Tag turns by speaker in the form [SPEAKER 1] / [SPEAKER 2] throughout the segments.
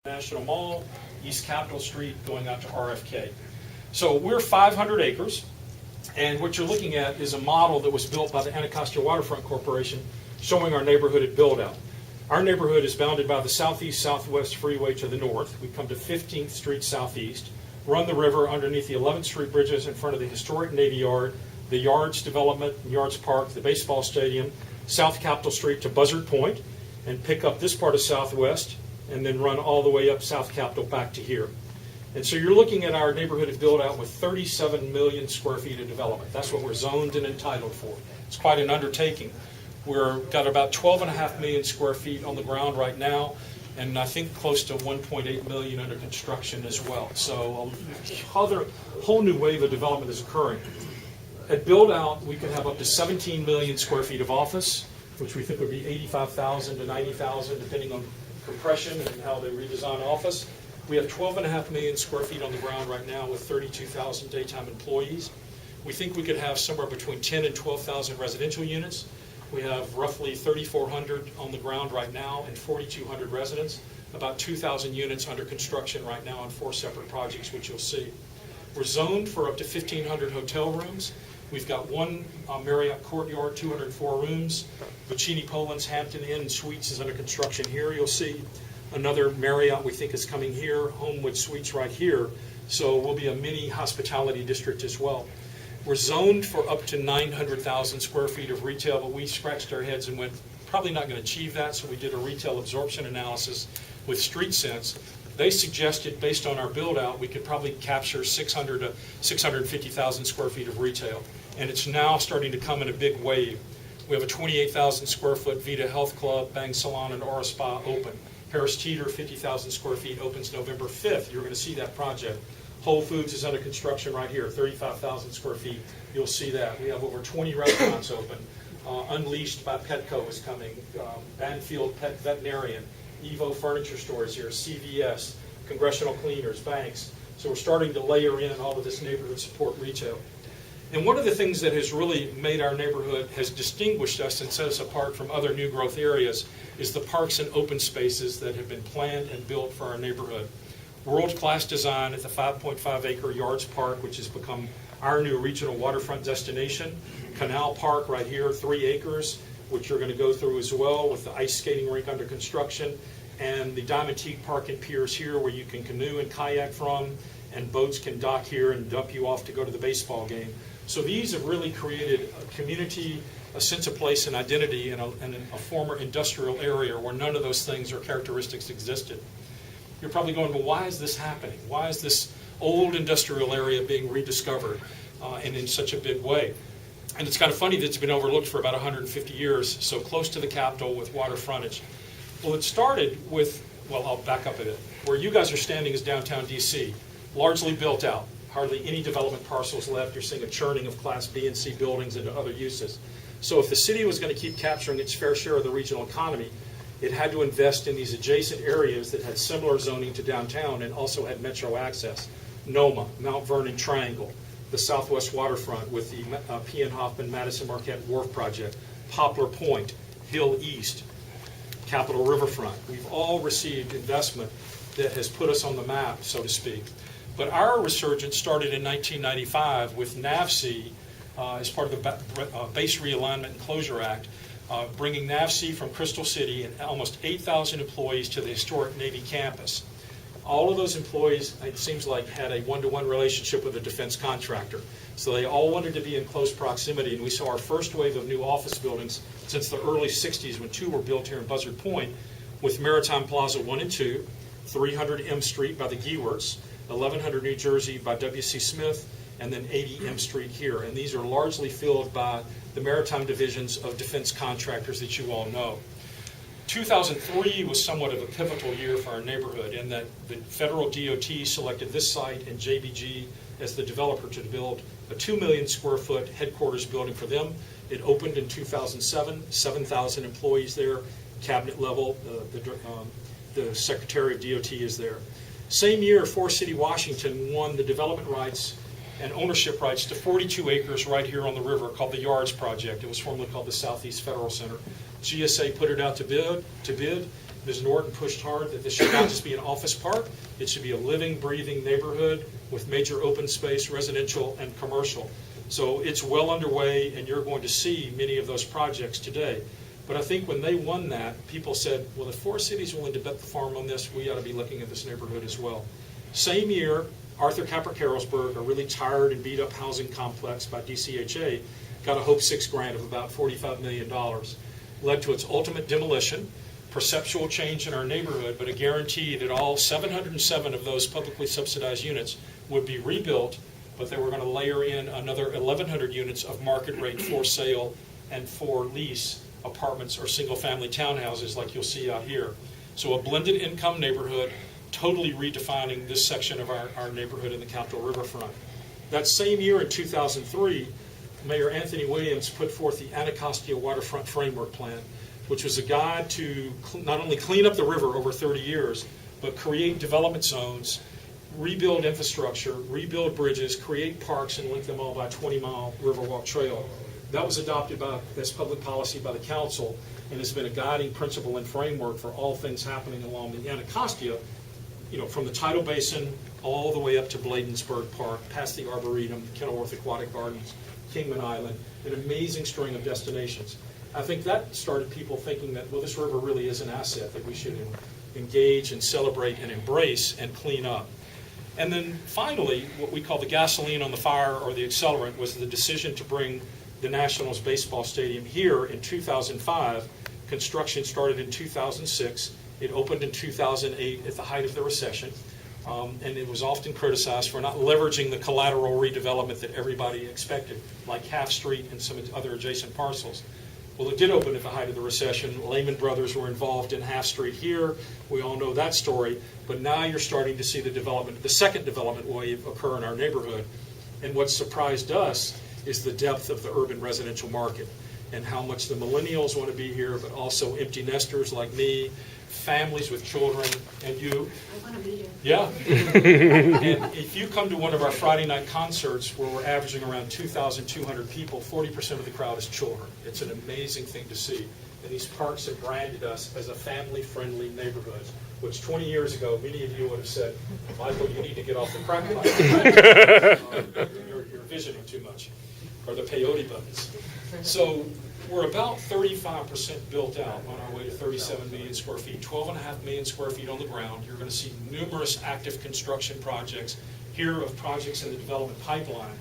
[SPEAKER 1] National Mall, East Capitol Street, going out to RFK. So we're 500 acres, and what you're looking at is a model that was built by the Anacostia Waterfront Corporation showing our neighborhood at build-out. Our neighborhood is bounded by the southeast-southwest freeway to the north. We come to 15th Street Southeast, run the river underneath the 11th Street bridges in front of the historic Navy Yard, the Yards Development, Yards Park, the baseball stadium, South Capitol Street to Buzzard Point, and pick up this part of Southwest, and then run all the way up South Capitol back to here. And so you're looking at our neighborhood of build-out with 37 million square feet of development. That's what we're zoned and entitled for. It's quite an undertaking. We've got about 12.5 million square feet on the ground right now, and I think close to 1.8 million under construction as well. So a whole new wave of development is occurring. At build-out, we could have up to 17 million square feet of office, which we think would be 85,000 to 90,000, depending on compression and how they redesign office. We have 12.5 million square feet on the ground right now with 32,000 daytime employees. We think we could have somewhere between 10 and 12,000 residential units. We have roughly 3,400 on the ground right now and 4,200 residents, about 2,000 units under construction right now on 4 separate projects, which you'll see. We're zoned for up to 1,500 hotel rooms. We've got one Marriott Courtyard, 204 rooms. Vicini Poland's Hampton Inn Suites is under construction here. You'll see another Marriott we think is coming here, Homewood Suites right here. So we'll be a mini hospitality district as well. We're zoned for up to 900,000 square feet of retail, but we scratched our heads and went, probably not going to achieve that, so we did a retail absorption analysis with StreetSense. They suggested, based on our build-out, we could probably capture 600 to 650,000 square feet of retail. And it's now starting to come in a big wave. We have a 28,000 square foot Vita Health Club, Bang Salon, and Aura Spa open. Harris Teeter, 50,000 square feet, opens November 5th. You're going to see that project. Whole Foods is under construction right here, 35,000 square feet. You'll see that. We have over 20 restaurants open. Unleashed by Petco is coming. Banfield Pet Veterinarian. Evo Furniture Stores here, CVS, Congressional Cleaners, banks. So we're starting to layer in all of this neighborhood support retail. And one of the things that has really made our neighborhood, has distinguished us and set us apart from other new growth areas, is the parks and open spaces that have been planned and built for our neighborhood. World-class design at the 5.5 acre Yards Park, which has become our new regional waterfront destination. Canal Park right here, 3 acres, which you're going to go through as well with the ice skating rink under construction. And the Diamond Teague Park and Piers here, where you can canoe and kayak from, and boats can dock here and dump you off to go to the baseball game. So these have really created a community, a sense of place and identity in a former industrial area where none of those things or characteristics existed. You're probably going, well, why is this happening? Why is this old industrial area being rediscovered and in such a big way? And it's kind of funny that it's been overlooked for about 150 years, so close to the Capitol with water frontage. Well, it started with, well, I'll back up a bit. Where you guys are standing is downtown DC, largely built out. Hardly any development parcels left. You're seeing a churning of Class B and C buildings into other uses. So if the city was going to keep capturing its fair share of the regional economy, it had to invest in these adjacent areas that had similar zoning to downtown and also had metro access. NOMA, Mount Vernon Triangle, the Southwest Waterfront with the P.N. Hoffman Madison Marquette Wharf Project, Poplar Point, Hill East, Capitol Riverfront. We've all received investment that has put us on the map, so to speak. But our resurgence started in 1995 with NAVC as part of the Base Realignment and Closure Act, bringing NAVC from Crystal City and almost 8,000 employees to the historic Navy campus. All of those employees, it seems like, had a one-to-one relationship with a defense contractor. So they all wanted to be in close proximity, and we saw our first wave of new office buildings since the early 60s when 2 were built here in Buzzard Point, with Maritime Plaza 1 and 2, 300 M Street by the Gewerts, 1100 New Jersey by W.C. Smith, and then 80 M Street here. And these are largely filled by the maritime divisions of defense contractors that you all know. 2003 was somewhat of a pivotal year for our neighborhood in that the federal DOT selected this site and JBG as the developer to build a 2 million square foot headquarters building for them. It opened in 2007, 7,000 employees there, cabinet level, the Secretary of DOT is there. Same year, Forest City, Washington won the development rights and ownership rights to 42 acres right here on the river called the Yards Project. It was formerly called the Southeast Federal Center. GSA put it out to bid, Ms. Norton pushed hard that this should not just be an office park, it should be a living, breathing neighborhood with major open space, residential and commercial. So it's well underway, and you're going to see many of those projects today. But I think when they won that, people said, well, if Forest City's willing to bet the farm on this, we ought to be looking at this neighborhood as well. Same year, Arthur Capper-Carrollsburg, a really tired and beat up housing complex by DCHA, got a Hope 6 grant of about $45 million. Led to its ultimate demolition, perceptual change in our neighborhood, but a guarantee that all 707 of those publicly subsidized units would be rebuilt, but they were going to layer in another 1,100 units of market rate for sale and for lease apartments or single-family townhouses like you'll see out here. So a blended income neighborhood, totally redefining this section of our neighborhood in the Capital Riverfront. That same year in 2003, Mayor Anthony Williams put forth the Anacostia Waterfront Framework Plan, which was a guide to not only clean up the river over 30 years, but create development zones, rebuild infrastructure, rebuild bridges, create parks, and link them all by a 20-mile Riverwalk Trail. That was adopted as public policy by the council and has been a guiding principle and framework for all things happening along the Anacostia, from the tidal basin all the way up to Bladensburg Park, past the Arboretum, Kenilworth Aquatic Gardens, Kingman Island, an amazing string of destinations. I think that started people thinking that, well, this river really is an asset that we should engage and celebrate and embrace and clean up. And then finally, what we call the gasoline on the fire or the accelerant was the decision to bring the Nationals baseball stadium here in 2005. Construction started in 2006. It opened in 2008 at the height of the recession. And it was often criticized for not leveraging the collateral redevelopment that everybody expected, like Half Street and some other adjacent parcels. Well, it did open at the height of the recession. Lehman Brothers were involved in Half Street here. We all know that story. But now you're starting to see the second development wave occur in our neighborhood. And what surprised us is the depth of the urban residential market and how much the millennials want to be here, but also empty nesters like me, families with children, and you.
[SPEAKER 2] I want to be here.
[SPEAKER 1] Yeah. And if you come to one of our Friday night concerts where we're averaging around 2,200 people, 40% of the crowd is children. It's an amazing thing to see. And these parks have branded us as a family-friendly neighborhood, which 20 years ago, many of you would have said, Michael, you need to get off the crack pipe. You're visioning too much, or the peyote buttons. So we're about 35% built out on our way to 37 million square feet, 12.5 million square feet on the ground. You're going to see numerous active construction projects here of projects in the development pipeline.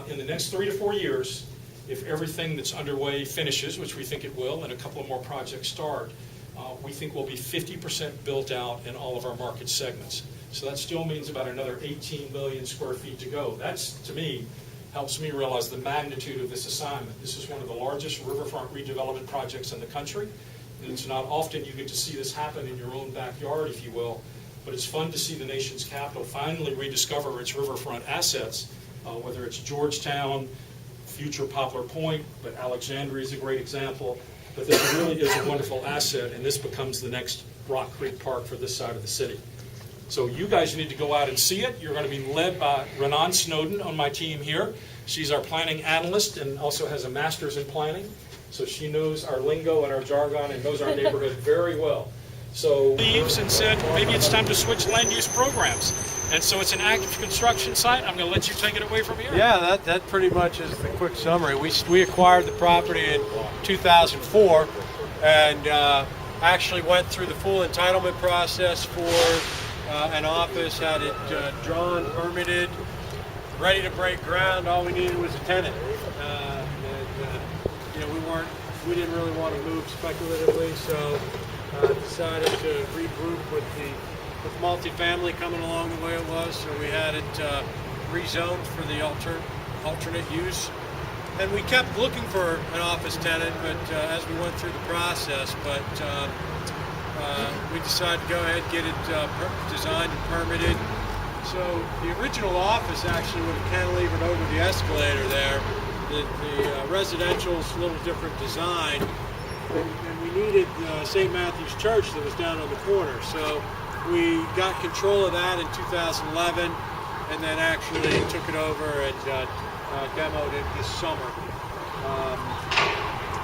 [SPEAKER 1] In the next 3 to 4 years, if everything that's underway finishes, which we think it will, and a couple of more projects start, we think we'll be 50% built out in all of our market segments. So that still means about another 18 million square feet to go. That's, to me, helps me realize the magnitude of this assignment. This is one of the largest riverfront redevelopment projects in the country. And it's not often you get to see this happen in your own backyard, if you will, but it's fun to see the nation's capital finally rediscover its riverfront assets, whether it's Georgetown, future Poplar Point, but Alexandria is a great example. But this really is a wonderful asset, and this becomes the next Rock Creek Park for this side of the city. So you guys need to go out and see it. You're going to be led by Renan Snowden on my team here. She's our planning analyst and also has a master's in planning. So she knows our lingo and our jargon and knows our neighborhood very well. So leaves and said, maybe it's time to switch land use programs. And so it's an active construction site. I'm going to let you take it away from here.
[SPEAKER 3] Yeah, that pretty much is the quick summary. We acquired the property in 2004 and actually went through the full entitlement process for an office, had it drawn, permitted, ready to break ground. All we needed was a tenant. We didn't really want to move speculatively, so decided to regroup with multifamily coming along the way it was. So we had it rezoned for the alternate use. And we kept looking for an office tenant, but as we went through the process, we decided to go ahead and get it designed and permitted. So the original office actually would have cantilevered over the escalator there. The residential's a little different design, and we needed St. Matthew's Church that was down on the corner. So we got control of that in 2011, and then actually took it over and demoed it this summer.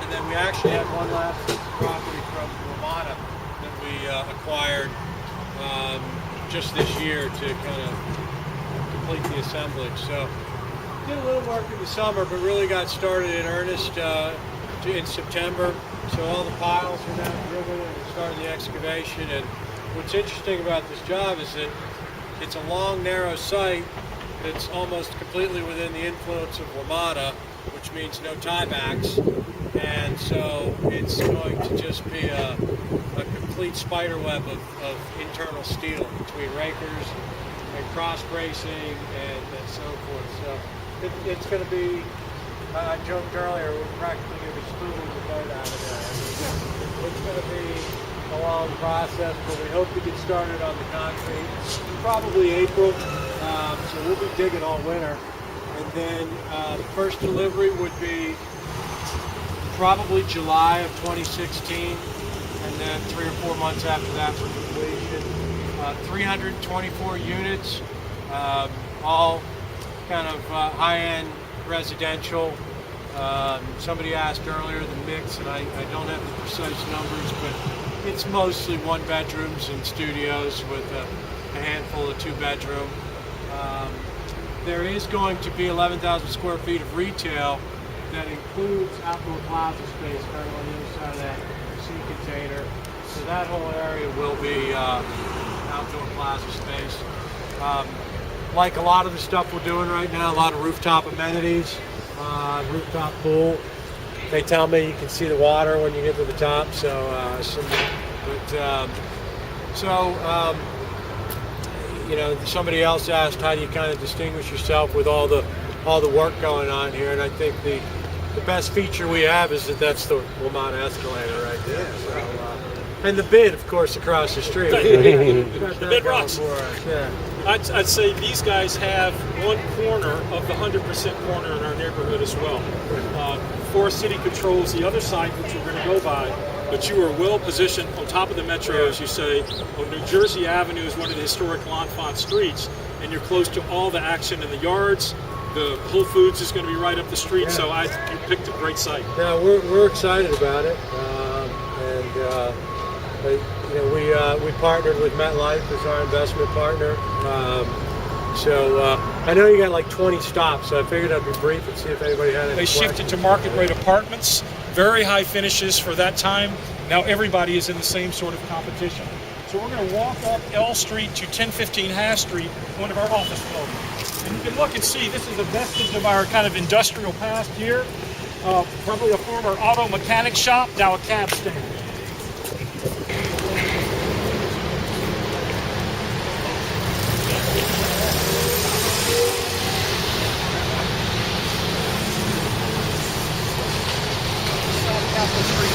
[SPEAKER 3] And then we actually had one last piece of property from Ramada that we we acquired just this year to kind of complete the assemblage. So did a little work in the summer, but really got started in earnest in September. So all the piles are now driven and we started the excavation. And what's interesting about this job is that it's a long, narrow site that's almost completely within the influence of WMATA, which means no tiebacks. And so it's going to just be a complete spider web of internal steel between rakers and cross bracing and so forth. So it's going to be, I joked earlier, we're practically going to be spooling the boat out of there. It's going to be a long process, but we hope to get started on the concrete probably April. So we'll be digging all winter. And then the first delivery would be probably July of 2016, and then 3 or 4 months after that for completion. 324 units, all kind of high-end residential. Somebody asked earlier the mix, and I don't have the precise numbers, but it's mostly 1-bedrooms and studios with a handful of 2-bedroom. There is going to be 11,000 square feet of retail that includes outdoor plaza space currently on the other side of that sea container. So that whole area will be outdoor plaza space. Like a lot of the stuff we're doing right now, a lot of rooftop amenities, rooftop pool. They tell me you can see the water when you get to the top, you know, somebody else asked how do you kind of distinguish yourself with all the work going on here, and I think the best feature we have is that's the WMATA escalator right there. So, and the bid, of course, across the street.
[SPEAKER 1] The bid rocks.
[SPEAKER 3] Yeah.
[SPEAKER 1] I'd say these guys have one corner of the 100% corner in our neighborhood as well. Forest City controls the other side, which we're going to go by, but you are well positioned on top of the metro, as you say. On New Jersey Avenue is one of the historic L'Enfant streets, and you're close to all the action in the yards. The Whole Foods is going to be right up the street,
[SPEAKER 3] Yeah.
[SPEAKER 1] so you picked a great site.
[SPEAKER 3] Yeah, we're excited about it, we partnered with MetLife as our investment partner. I know you got like 20 stops, so I figured I'd be brief and see if anybody had any
[SPEAKER 1] They
[SPEAKER 3] questions.
[SPEAKER 1] shifted to market rate apartments, very high finishes for that time. Now everybody is in the same sort of competition. So we're going to walk up L Street to 1015 Hash Street, one of our office buildings. And you can look and see this is a vestige of our kind of industrial past here. Probably a former auto mechanic shop, now a cab stand.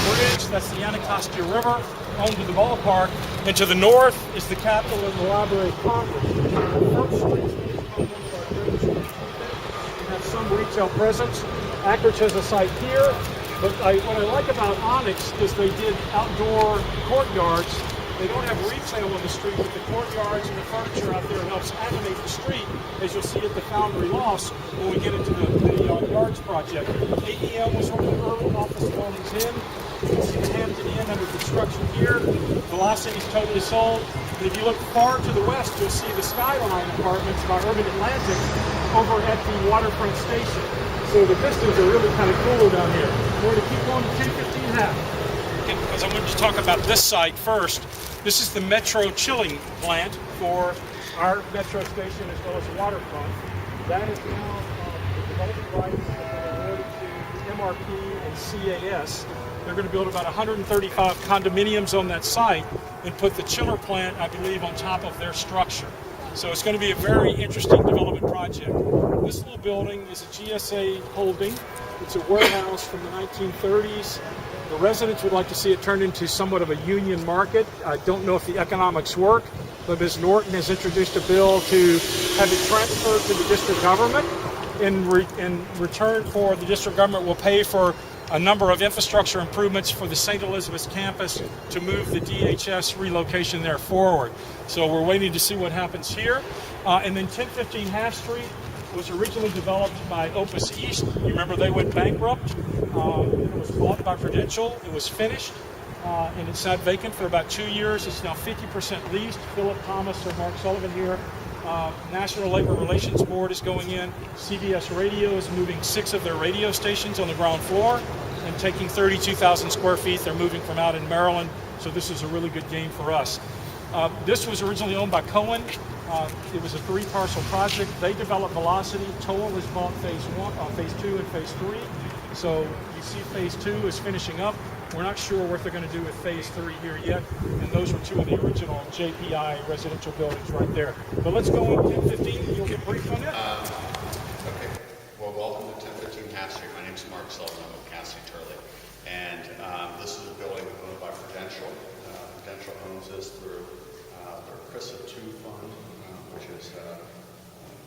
[SPEAKER 1] Bridge, that's the Anacostia River, home to the ballpark, and to the north is the Capitol and the Library of Congress. First Street have some retail presence. Anchorage has a site here, but what I like about Onyx is they did outdoor courtyards. They don't have retail on the street, but the courtyards and the furniture out there helps animate the street, as you'll see at the Foundry Loss when we get into the Yards project. AEM was one of the early office buildings in. You can see the Hampton Inn under construction here. Velocity's totally sold. And if you look far to the west, you'll see the Skyline Apartments by Urban Atlantic over at the Waterfront station. So the vistas are really kind of cool down here. We're going to keep going to 215 Half. Because I wanted to talk about this site first. This is the Metro chilling plant for our Metro station as well as the Waterfront. That is now the development rights have been awarded to MRP and CAS. They're going to build about 135 condominiums on that site and put the chiller plant, I believe, on top of their structure. So it's going to be a very interesting development project. This little building is a Gsa Holding. It's a warehouse from the 1930s. The residents would like to see it turned into somewhat of a union market. I don't know if the economics work, but Ms. Norton has introduced a bill to have it transferred to the district government. In return for the district government will pay for a number of infrastructure improvements for the St. Elizabeth's campus to move the DHS relocation there forward. So we're waiting to see what happens here. And then 1015 Half Street was originally developed by Opus East. You remember they went bankrupt. It was bought by Prudential. It was finished. and it sat vacant for about 2 years. It's now 50% leased. Philip Thomas or Mark Sullivan here. National Labor Relations Board is going in. CBS Radio is moving 6 of their radio stations on the ground floor and taking 32,000 square feet. They're moving from out in Maryland, so this is a really good game for us. This was originally owned by Cohen. It was a 3-parcel project. They developed Velocity. Toll has bought phase 2, and phase 3. So you see phase 2 is finishing up. We're not sure what they're going to do with phase 3 here yet. And those were 2 of the original JPI residential buildings right there. But let's go on 1015. You'll get briefed on it.
[SPEAKER 2] Okay. Well, welcome to 1015 Half Street. My name is Mark Sullivan. I'm with Gsa Holding. And this is a building owned by Prudential. Prudential owns this through their Gsa 2 fund, which is,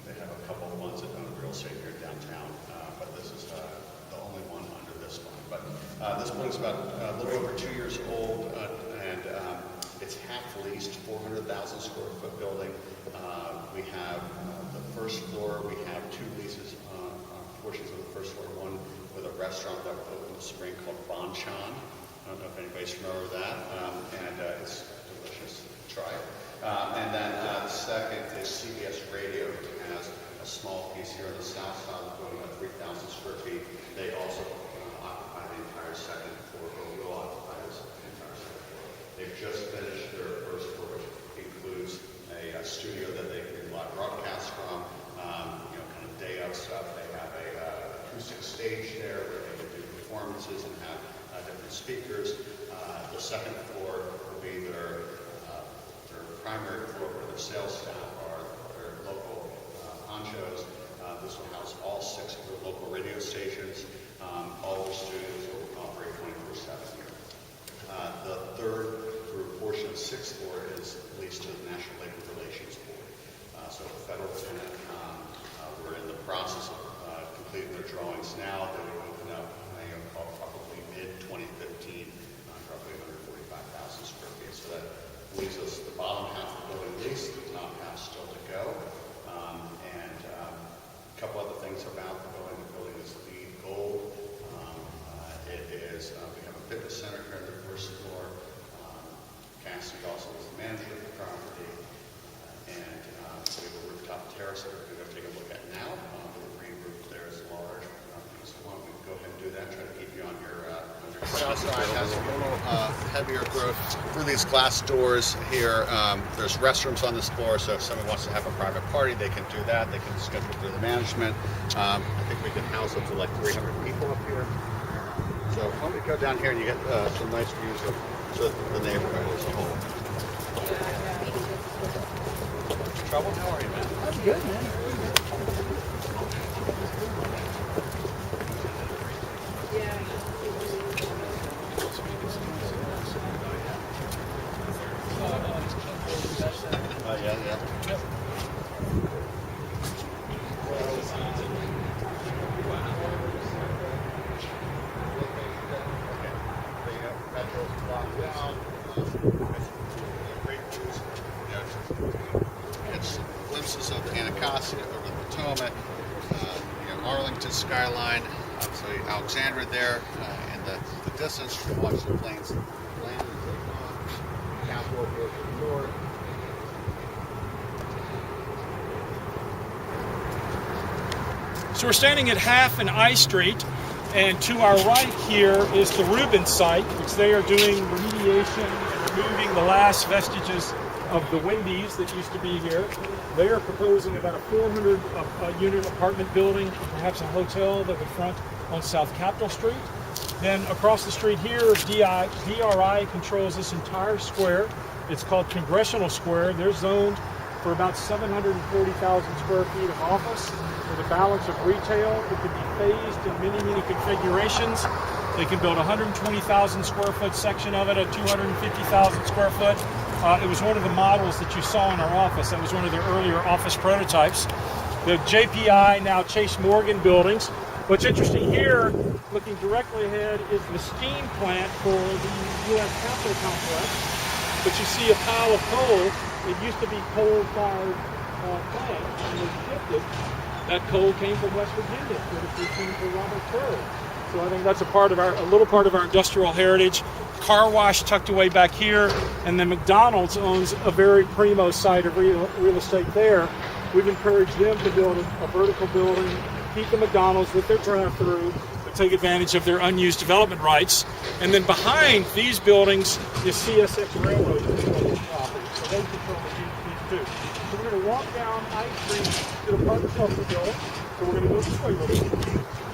[SPEAKER 2] they have a couple of funds that own real estate here downtown, but this is the only one under this fund. But this building's about a little over 2 years old, and it's half leased, 400,000 square foot building. We have the first floor, we have 2 leases on portions of the first floor, one with a restaurant that will open this spring called Bonchon. I don't know if anybody's familiar with that, and it's delicious. Try it. And then the second is CBS Radio, which has a small piece here on the south side of the building, about 3,000 square feet. They also occupy the entire second floor, or will occupy the entire second floor. They've just finished their first floor, which includes a studio that they can live broadcast from, kind of day of stuff. They have a acoustic stage there where they can do performances and have different speakers. The second floor will be their primary floor where their sales staff are, their local honchos. This will house all 6 of their local radio stations. All the studios will operate 24/7 here. The third through portion of 6th floor is leased to the National Labor Relations Board. So the federal tenant, we're in the process of completing their drawings now. They will open up probably mid-2015, roughly 145,000 square feet. So that leaves us the bottom half of the building leased, the top half still to go. And a couple other things about the building. The building is LEED Gold. It is, we have a fitness center here on the first floor. Cassie also is the manager of the property. And we have a rooftop terrace that we're going to take a look at now. The re-roof there is large. So why don't we go ahead and do that, try to keep you on your south side has a little heavier growth through these glass doors here. There's restrooms on this floor, so if someone wants to have a private party, they can do that. They can schedule through the management. I think we can house up to like 300 people up here. So why don't we go down here and you get some nice views of the neighborhood as a whole. Trouble? How are you, man?
[SPEAKER 4] I'm good, man.
[SPEAKER 2] Yeah. It's glimpses of Anacostia over the Potomac, Arlington skyline, obviously Alexandria there, in the distance you can watch the planes land and take off. Capitol here to the north.
[SPEAKER 1] So we're standing at Half and I Street, and to our right here is the Rubin site, which they are doing remediation and removing the last vestiges of the Wendy's that used to be here. They are proposing about a 400 unit apartment building, perhaps a hotel that would front on South Capitol Street. Then across the street here, DRI controls this entire square. It's called Congressional Square. They're zoned for about 740,000 square feet of office with a balance of retail. It could be phased in many configurations. They can build a 120,000 square foot section of it, a 250,000 square foot. It was one of the models that you saw in our office. That was one of their earlier office prototypes. The JPI, now Chase Morgan buildings. What's interesting here, looking directly ahead, is the steam plant for the U.S. Capitol complex. But you see a pile of coal. It used to be coal-fired plant, and was shifted. That coal came from West Virginia, where it came from Robert Terry. So So I think that's a little part of our industrial heritage. Car wash tucked away back here, and then McDonald's owns a very primo site of real estate there. We've encouraged them to build a vertical building, keep the McDonald's with their drive-through, but take advantage of their unused development rights. And then behind these buildings is CSX Railroad property, so they control these too. So we're going to walk down I Street to the Park Shelter building. So we're going to go this way real quick.